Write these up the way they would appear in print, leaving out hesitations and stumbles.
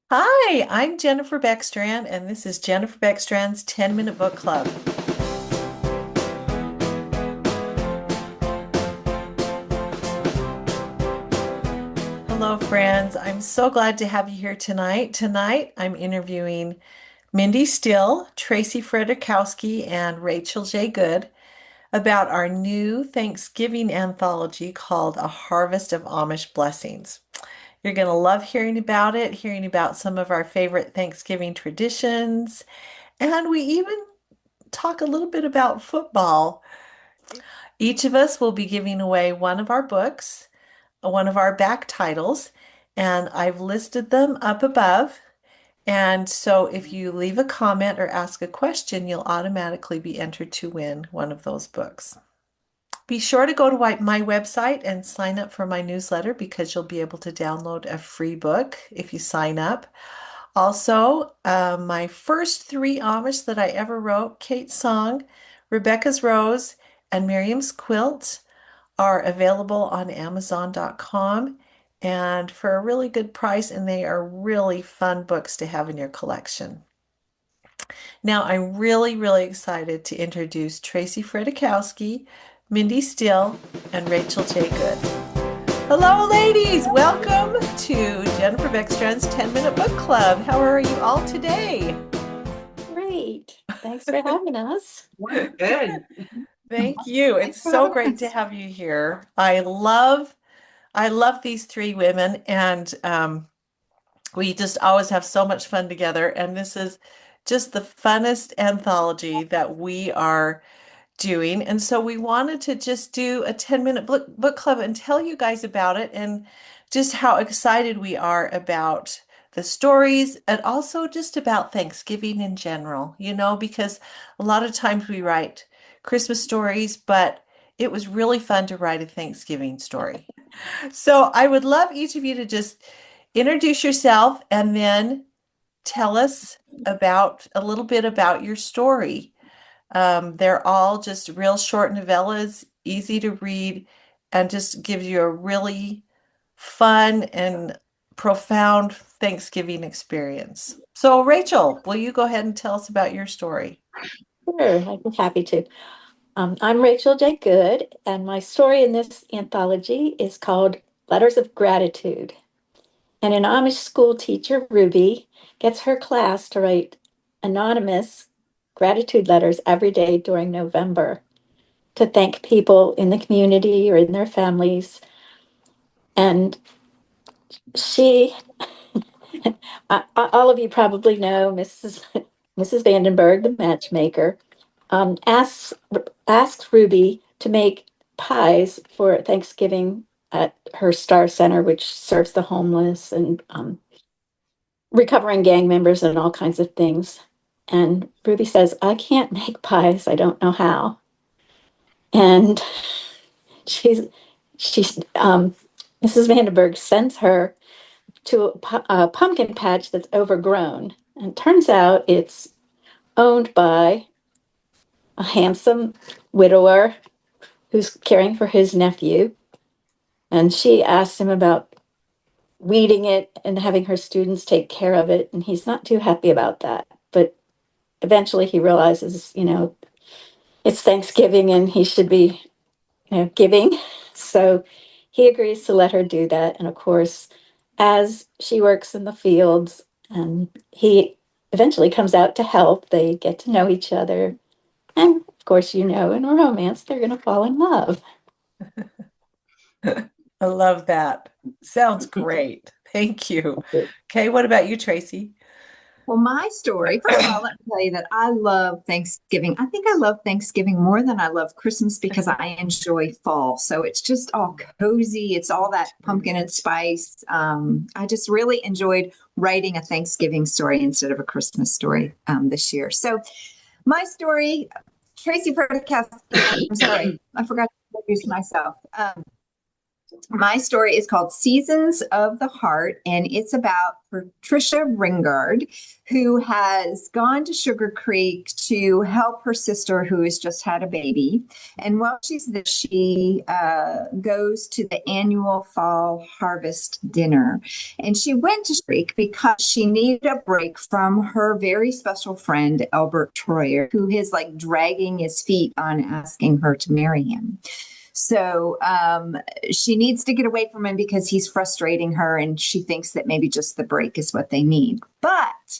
Hi, I'm Jennifer Beckstrand, and this is Jennifer Beckstrand's 10-Minute Book Club. Hello, friends. I'm so glad to have you here tonight. Tonight, I'm interviewing Mindy Steele, Tracy Fredrychowski, and Rachel J. Good about our new Thanksgiving anthology called A Harvest of Amish Blessings. You're going to love hearing about it, hearing about some of our favorite Thanksgiving traditions, and we even talk a little bit about football. Each of us will be giving away one of our books, one of our back titles, and I've listed them up above. And so if you leave a comment or ask a question, you'll automatically be entered to win one of those books. Be sure to go to my website and sign up for my newsletter because you'll be able to download a free book if you sign up. Also, my first three Amish that I ever wrote, Kate's Song, Rebecca's Rose, and Miriam's Quilt, are available on Amazon.com and for a really good price, and they are really fun books to have in your collection. Now, I'm really excited to introduce Tracy Fredrychowski, Mindy Steele, and Rachel J. Good. Hello, ladies. Welcome to Jennifer Beckstrand's 10-Minute Book Club. How are you all today? Great. Thanks for having us. Good. Thank you. It's Thanks for so having great to us. have you here. I love these three women, and we just always have so much fun together. And this is just the funnest anthology that we are doing. And so we wanted to just do a 10-minute book club and tell you guys about it and just how excited we are about the stories and also just about Thanksgiving in general, because a lot of times we write Christmas stories, but it was really fun to write a Thanksgiving story. So I would love each of you to just introduce yourself and then tell us about a little bit about your story. They're all just real short novellas, easy to read, and just gives you a really fun and profound Thanksgiving experience. So, Rachel, will you go ahead and tell us about your story? Sure, I'd be happy to. I'm Rachel J. Good, and my story in this anthology is called Letters of Gratitude. And an Amish school teacher, Ruby, gets her class to write anonymous gratitude letters every day during November to thank people in the community or in their families. And she, all of you probably know Mrs. Vandenberg, the matchmaker, asks Ruby to make pies for Thanksgiving at her Star Center, which serves the homeless and recovering gang members and all kinds of things. And Ruby says, "I can't make pies. I don't know how." And she's she's Mrs. Vandenberg sends her to a pumpkin patch that's overgrown, and turns out it's owned by a handsome widower who's caring for his nephew. And she asks him about weeding it and having her students take care of it. And he's not too happy about that. But eventually he realizes, it's Thanksgiving and he should be, giving. So he agrees to let her do that. And of course, as she works in the fields and he eventually comes out to help, they get to know each other. And of course, in a romance, they're going to fall in love. I love that. Sounds great. Thank you. Okay, what about you, Tracy? Well, my story, first of all, let me tell you that I love Thanksgiving. I think I love Thanksgiving more than I love Christmas because I enjoy fall. So it's just all cozy. It's all that pumpkin and spice. I just really enjoyed writing a Thanksgiving story instead of a Christmas story this year. So my story, Tracy Fredrychowski, I'm sorry, I forgot to introduce myself. My story is called Seasons of the Heart, and it's about Patricia Ringard, who has gone to Sugar Creek to help her sister who has just had a baby. And while she's there, she goes to the annual fall harvest dinner. And she went to Sugar Creek because she needed a break from her very special friend, Albert Troyer, who is like dragging his feet on asking her to marry him. So she needs to get away from him because he's frustrating her, and she thinks that maybe just the break is what they need. But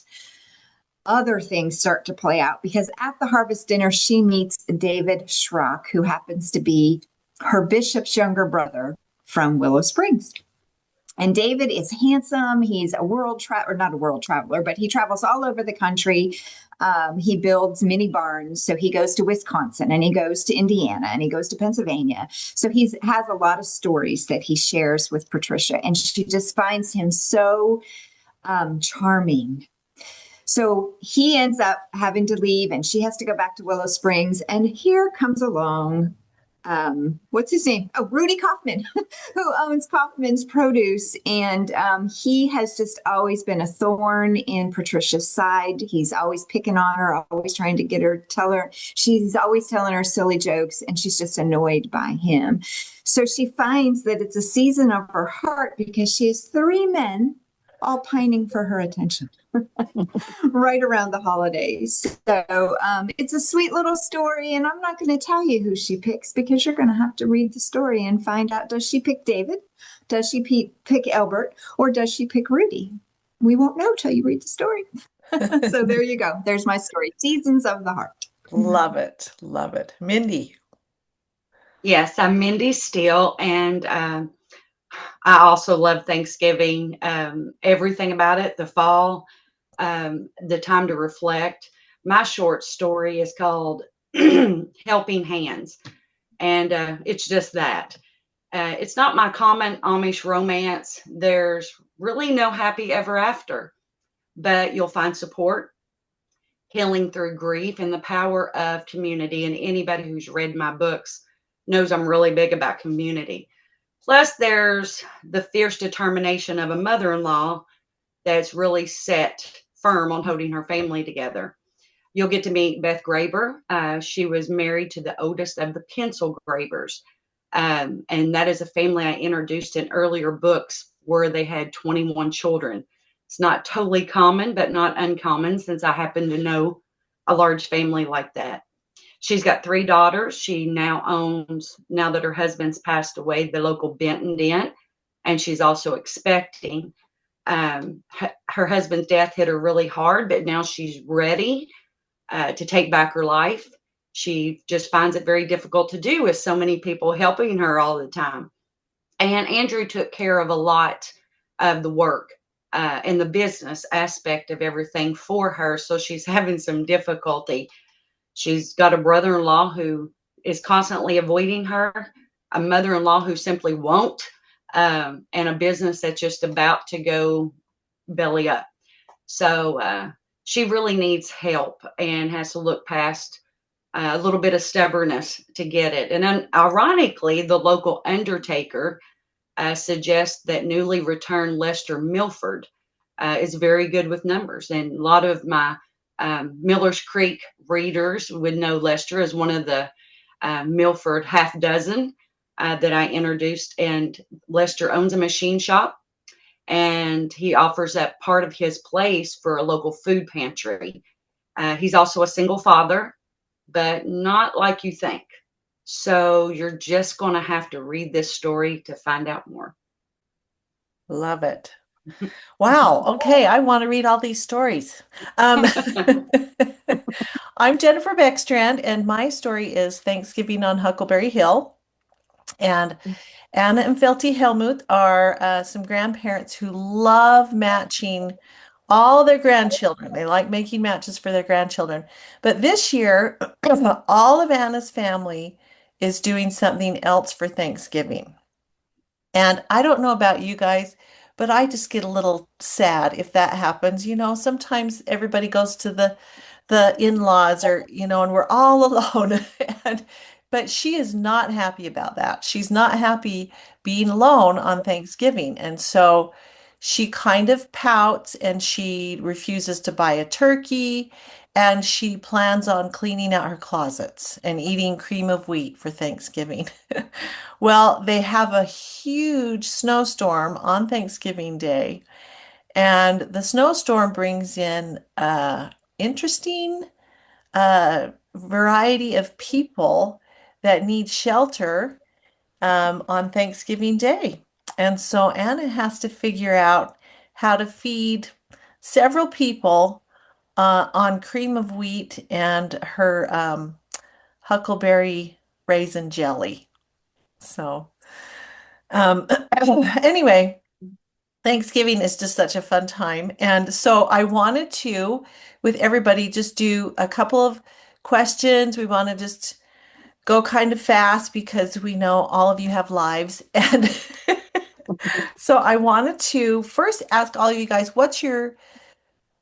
other things start to play out because at the harvest dinner, she meets David Schrock, who happens to be her bishop's younger brother from Willow Springs. And David is handsome. He's a world traveler, not a world traveler, but he travels all over the country. He builds mini barns. So he goes to Wisconsin and he goes to Indiana and he goes to Pennsylvania. So he has a lot of stories that he shares with Patricia. And she just finds him so charming. So he ends up having to leave and she has to go back to Willow Springs. And here comes along, what's his name? Oh, Rudy Kaufman, who owns Kaufman's Produce. And he has just always been a thorn in Patricia's side. He's always picking on her, always trying to get her, tell her, she's always telling her silly jokes and she's just annoyed by him. So she finds that it's a season of her heart because she has three men all pining for her attention right around the holidays. So it's a sweet little story, and I'm not going to tell you who she picks because you're going to have to read the story and find out, does she pick David? Does she pick Albert? Or does she pick Rudy? We won't know till you read the story. So there you go. There's my story, Seasons of the Heart. Love it. Love it. Mindy. Yes, I'm Mindy Steele, and I also love Thanksgiving, everything about it, the fall, the time to reflect. My short story is called Helping Hands, and it's just that. It's not my common Amish romance. There's really no happy ever after, but you'll find support, healing through grief, and the power of community. And anybody who's read my books knows I'm really big about community. Plus, there's the fierce determination of a mother in law that's really set firm on holding her family together. You'll get to meet Beth Graber. She was married to the oldest of the Pencil Grabers. And that is a family I introduced in earlier books where they had 21 children. It's not totally common, but not uncommon since I happen to know a large family like that. She's got three daughters. She now owns, now that her husband's passed away, the local Benton Dent, and she's also expecting. Her husband's death hit her really hard, but now she's ready to take back her life. She just finds it very difficult to do with so many people helping her all the time. And Andrew took care of a lot of the work and the business aspect of everything for her, so she's having some difficulty. She's got a brother-in-law who is constantly avoiding her, a mother-in-law who simply won't, and a business that's just about to go belly up. So she really needs help and has to look past a little bit of stubbornness to get it. And ironically, the local undertaker suggests that newly returned Lester Milford is very good with numbers. And a lot of my Miller's Creek readers would know Lester as one of the Milford half dozen that I introduced. And Lester owns a machine shop, and he offers up part of his place for a local food pantry. He's also a single father, but not like you think. So you're just going to have to read this story to find out more. Love it. Wow. Okay. I want to read all these stories. I'm Jennifer Beckstrand, and my story is Thanksgiving on Huckleberry Hill. And Anna and Felty Helmuth are some grandparents who love matching all their grandchildren. They like making matches for their grandchildren. But this year, all of Anna's family is doing something else for Thanksgiving. And I don't know about you guys, but I just get a little sad if that happens. You know, sometimes everybody goes to the in-laws or, you know, and we're all alone. And But she is not happy about that. She's not happy being alone on Thanksgiving. And so she kind of pouts and she refuses to buy a turkey and she plans on cleaning out her closets and eating cream of wheat for Thanksgiving. Well, they have a huge snowstorm on Thanksgiving Day, and the snowstorm brings in interesting variety of people that need shelter on Thanksgiving Day. And so Anna has to figure out how to feed several people on cream of wheat and her huckleberry raisin jelly. So, anyway, Thanksgiving is just such a fun time. And so I wanted to, with everybody, just do a couple of questions. We want to just go kind of fast because we know all of you have lives. And so I wanted to first ask all of you guys, what's your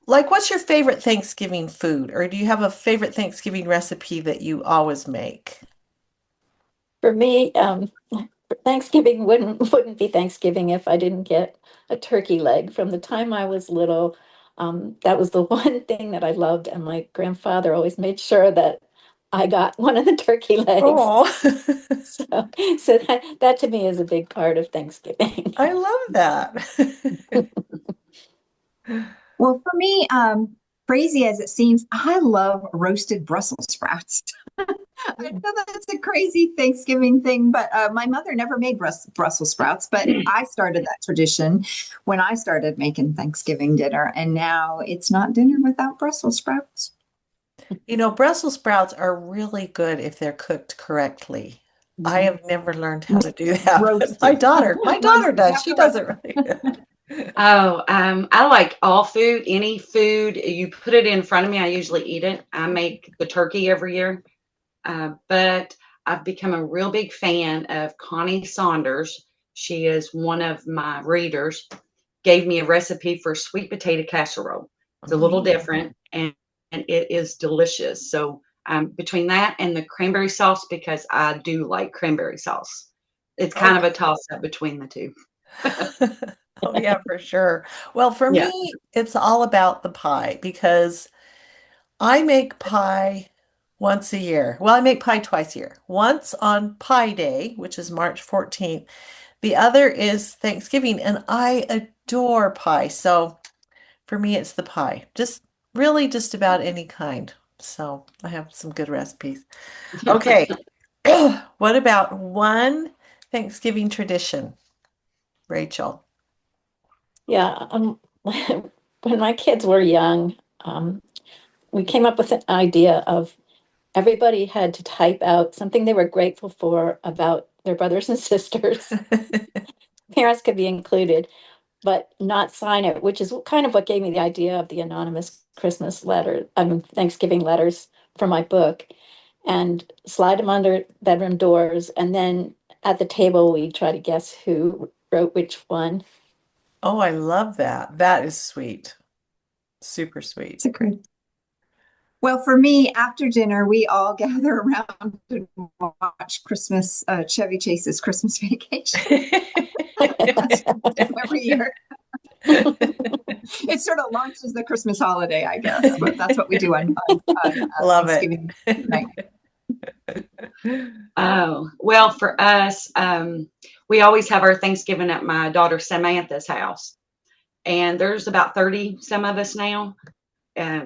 favorite Thanksgiving food? Or do you have a favorite Thanksgiving recipe that you always make? For me, Thanksgiving wouldn't be Thanksgiving if I didn't get a turkey leg. From the time I was little, that was the one thing that I loved, and my grandfather always made sure that I got one of the turkey legs. Oh, So, so that to me is a big part of Thanksgiving. I love that. Well, for me, crazy as it seems, I love roasted Brussels sprouts. I know that's a crazy Thanksgiving thing, but my mother never made Brussels sprouts, but I started that tradition when I started making Thanksgiving dinner, and now it's not dinner without Brussels sprouts. You know, Brussels sprouts are really good if they're cooked correctly. I have never learned how to do that, but Roasted. my daughter Roasted. You does. have She to does roast it really good. Oh, I like all food, any food. You put it in front of me, I usually eat it. I make the turkey every year. But I've become a real big fan of Connie Saunders. She is one of my readers. Gave me a recipe for sweet potato casserole. It's a little Mm. different and it is delicious. So between that and the cranberry sauce, because I do like cranberry sauce, it's kind of Okay. a toss up between the two. Oh yeah, for sure. Well, for Yeah. me, it's all about the pie because I make pie once a year. Well, I make pie twice a year. Once on Pie Day, which is March 14th. The other is Thanksgiving, and I adore pie. So for me, it's the pie. Just really just about any kind. So I have some good recipes. Okay. What about one Thanksgiving tradition, Rachel? Yeah, when my kids were young, we came up with an idea of everybody had to type out something they were grateful for about their brothers and sisters. Parents could be included, but not sign it, which is kind of what gave me the idea of the anonymous Christmas letter, I mean, Thanksgiving letters for my book, and slide them under bedroom doors. And then at the table, we try to guess who wrote which one. Oh, I love that. That is sweet. Super sweet. It's a great. Well, for me, after dinner, we all gather around and watch Chevy Chase's Christmas Vacation. That's what we do every year. It sort of launches the Christmas holiday, I guess, but that's what we do on Love it. Thanksgiving night. Oh, well, for us, we always have our Thanksgiving at my daughter Samantha's house. And there's about 30 some of us now.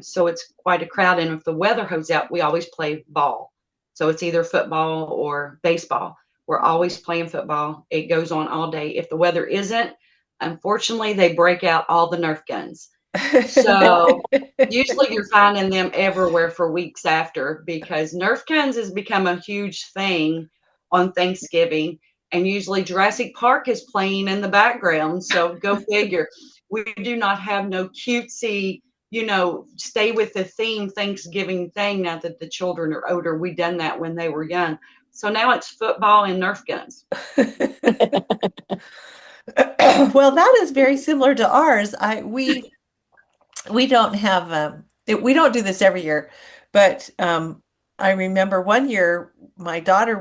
So it's quite a crowd. And if the weather holds out, we always play ball. So it's either football or baseball. We're always playing football. It goes on all day. If the weather isn't, unfortunately, they break out all the Nerf guns. So usually you're finding them everywhere for weeks after because Nerf guns has become a huge thing on Thanksgiving. And usually Jurassic Park is playing in the background. So go figure. We do not have no cutesy, stay with the theme Thanksgiving thing now that the children are older. We done that when they were young. So now it's football and Nerf guns. Well, that is very similar to ours. We don't have we don't do this every year, but I remember one year my daughter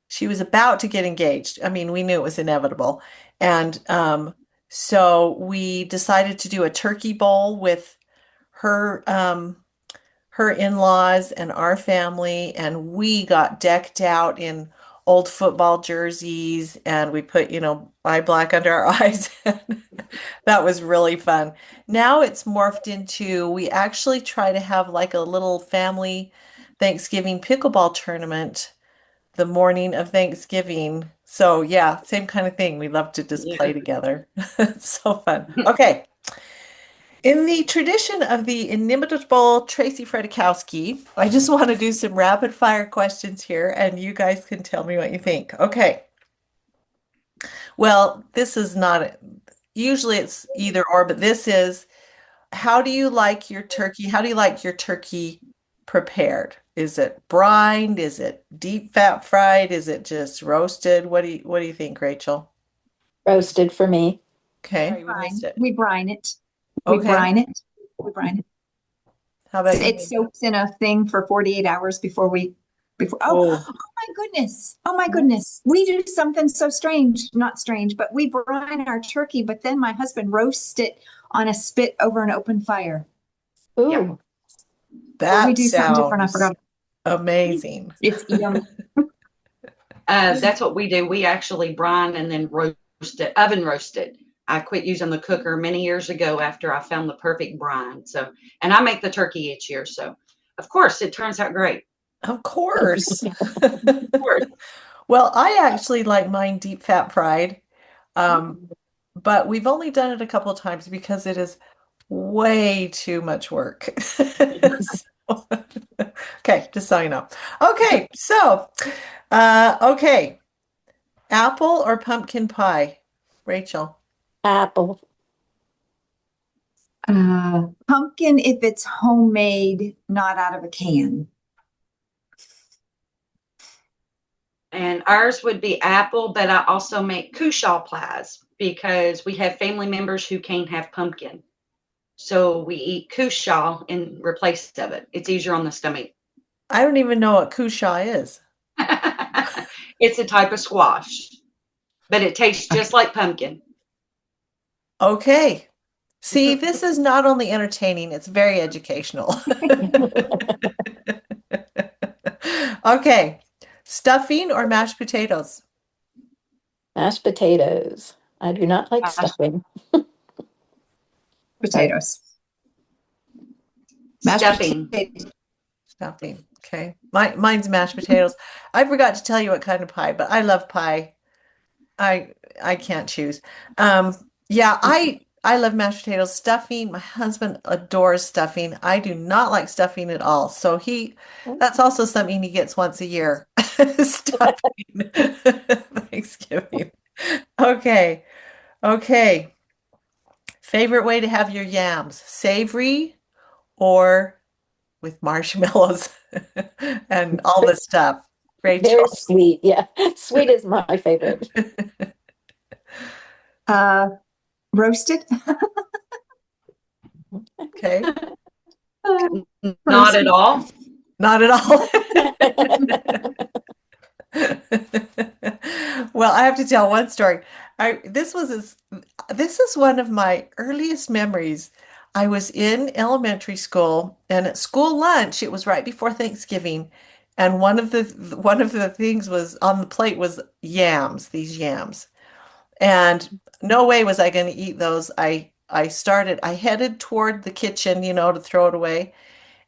she was about to get engaged. I mean, we knew it was inevitable. And so we decided to do a turkey bowl with her her in-laws and our family, and we got decked out in old football jerseys and we put, eye black under our eyes. That was really fun. Now it's morphed into we actually try to have like a little family Thanksgiving pickleball tournament the morning of Thanksgiving. So yeah, same kind of thing. We love to just Yeah. play together. It's so fun. Okay. In the tradition of the inimitable Tracy Fredrychowski, I just want to do some rapid fire questions here, and you guys can tell me what you think. Okay. Well, this is not, usually it's either or, but this is, how do you like your turkey? How do you like your turkey prepared? Is it brined? Is it deep fat fried? Is it just roasted? What do you think, Rachel? Roasted for me. Okay, we missed it. We brine it. We Okay. brine it. We brine it. How about you, It Mindy? soaks in a thing for 48 hours before Oh, oh my goodness. Oh my goodness. We do something so strange, not strange, but we brine our turkey, but then my husband roasts it on a spit over an open fire. Yeah. Ooh, Or we that do something different. I sounds forgot. amazing. It's yum. That's what we do. We actually brine and then roast it, oven roast it. I quit using the cooker many years ago after I found the perfect brine. So, and I make the turkey each year. So, of course, it turns out great. Of course. Of course. Well, I actually like mine deep fat fried. Um, but we've only done it a couple of times because it is way too much work. So- okay, just so you know. Okay, so okay, apple or pumpkin pie? Rachel. apple. Pumpkin if it's homemade, not out of a can. And ours would be apple, but I also make cushaw pies because we have family members who can't have pumpkin. So we eat cushaw in replace of it. It's easier on the stomach. I don't even know what cushaw is. It's a type of squash, but it tastes just like pumpkin. Okay. See, this is not only entertaining, it's very educational. Okay. Stuffing or mashed potatoes? Mashed potatoes. I do not like Mashed stuffing. potatoes. Mashed Stuffing. potatoes. Stuffing. Okay. Mine's mashed potatoes. I forgot to tell you what kind of pie, but I love pie. I can't choose. Yeah, I love mashed potatoes. Stuffing, my husband adores stuffing. I do not like stuffing at all. So that's also something he gets once a year. Stuffing. Thanksgiving. Okay. Okay. Favorite way to have your yams? Savory or with marshmallows and all this stuff? Very Rachel. sweet. Yeah. Sweet is my favorite. Uh, Roasted. Okay. Not at Roasted. all. Not at all. Well, I have to tell one story. This is one of my earliest memories. I was in elementary school, and at school lunch, it was right before Thanksgiving, and one of the things was on the plate was yams, these yams. And no way was I going to eat those. I headed toward the kitchen, to throw it away.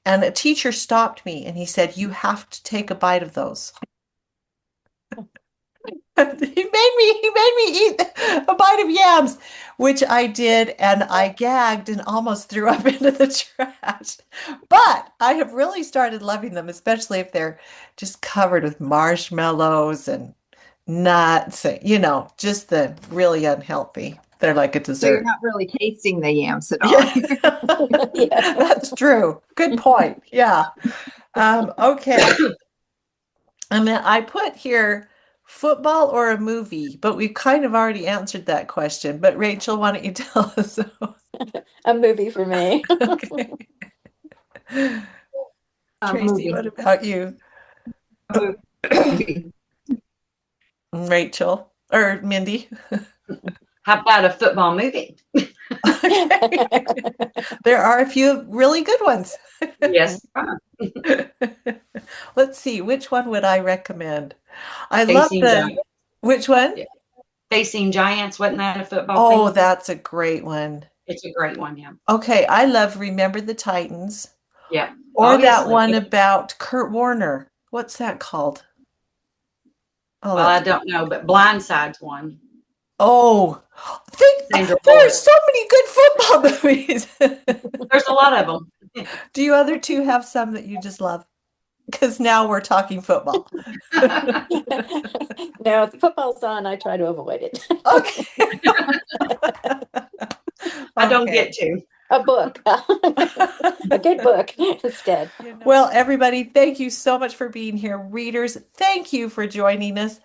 And a teacher stopped me and he said, "You have to take a bite of those." He made me eat a bite of yams, which I did, and I gagged and almost threw up into the trash. But I have really started loving them, especially if they're just covered with marshmallows and nuts, just the really unhealthy. They're like a So you're dessert. not really tasting the yams at all. Yeah, Yeah. that's true. Good point. Yeah. Okay. And then I put here football or a movie, but we kind of already answered that question. But Rachel, why don't you tell us? A movie for me. Okay. Tracy, movie. what about you? A movie. Rachel or Mindy? How about a football movie? Okay. There are a few really good ones. Yes. Let's see, which one would I recommend? I love Facing the, Giants. which one? Yeah. Facing Giants. Wasn't that a football Oh, thing? that's a great one. It's a great one. Yeah. Okay, I love Remember the Titans Yeah. or that Obviously. one about Kurt Warner. What's that called? Oh, Well, I that's, don't know, but Blindside's one. oh, Sandra there are Bullock. so many good football movies. There's a lot of them. Do you other two have some that you just love? Because now we're talking football. No, if football's on, I try to avoid it. Okay. I don't Okay. get to. A book, a good book instead. Well, everybody, thank you so much for being here. Readers, thank you for joining us.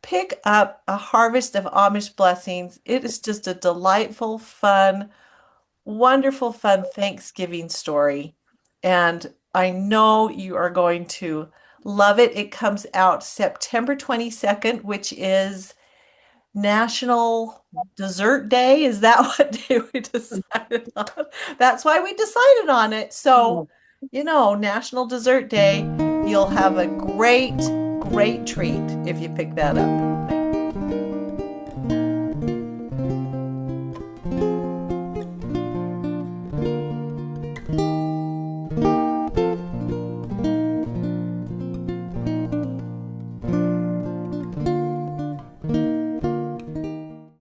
Pick up A Harvest of Amish Blessings. It is just a delightful, fun, wonderful, fun Thanksgiving story. And I know you are going to love it. It comes out September 22nd, which is National Dessert Day. Is that what day we decided on? That's why we decided on it. So, National Dessert Day, you'll have a great, great treat if you pick that up.